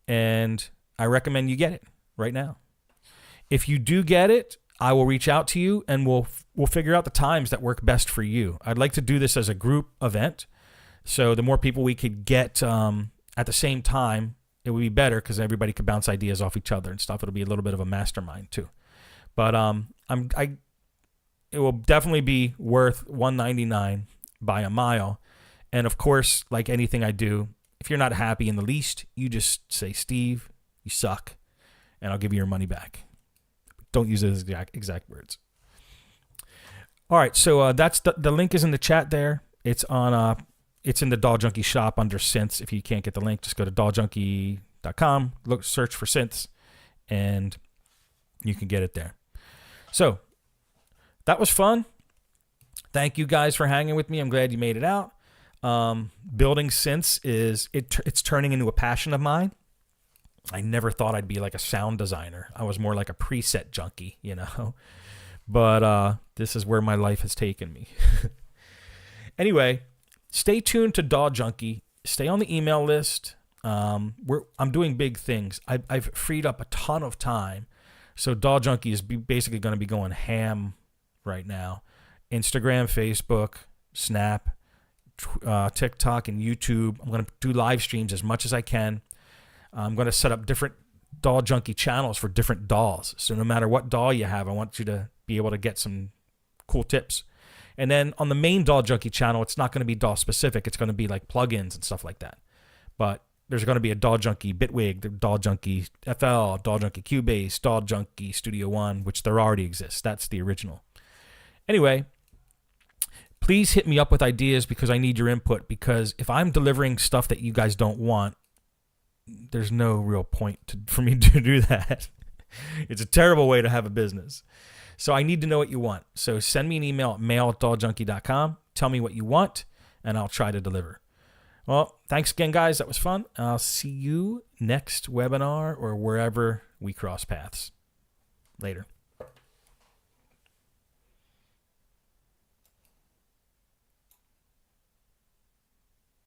And I recommend you get it right now. If you do get it, I will reach out to you and we'll figure out the times that work best for you. I'd like to do this as a group event. So the more people we could get at the same time, it would be better because everybody could bounce ideas off each other and stuff. It'll be a little bit of a mastermind too. But it will definitely be worth $199 by a mile. And of course, like anything I do, if you're not happy in the least, you just say, Steve, you suck, and I'll give you your money back. Don't use those exact words. All right, so that's the link is in the chat there. It's on It's in the Doll Junkie shop under synths. If you can't get the link, just go to dolljunkie.com, search for synths, and you can get it there. So that was fun. Thank you guys for hanging with me. I'm glad you made it out. Building synths it's turning into a passion of mine. I never thought I'd be like a sound designer. I was more like a preset junkie, But this is where my life has taken me. Anyway, stay tuned to Doll Junkie. Stay on the email list. I'm doing big things. I've freed up a ton of time. So Doll Junkie is basically going to be going ham right now. Instagram, Facebook, Snap, TikTok, and YouTube. I'm going to do live streams as much as I can. I'm going to set up different Doll Junkie channels for different dolls. So no matter what doll you have, I want you to be able to get some cool tips. And then on the main Doll Junkie channel, it's not going to be doll specific. It's going to be like plugins and stuff like that. But there's going to be a Doll Junkie Bitwig, Doll Junkie FL, Doll Junkie Cubase, Doll Junkie Studio One, which there already exists. That's the original. Anyway, please hit me up with ideas because I need your input. Because if I'm delivering stuff that you guys don't want, there's no real point for me to do that. It's a terrible way to have a business. So I need to know what you want. So send me an email at mail@dolljunkie.com. Tell me what you want, and I'll try to deliver. Well, thanks again, guys. That was fun. I'll see you next webinar or wherever we cross paths. Later.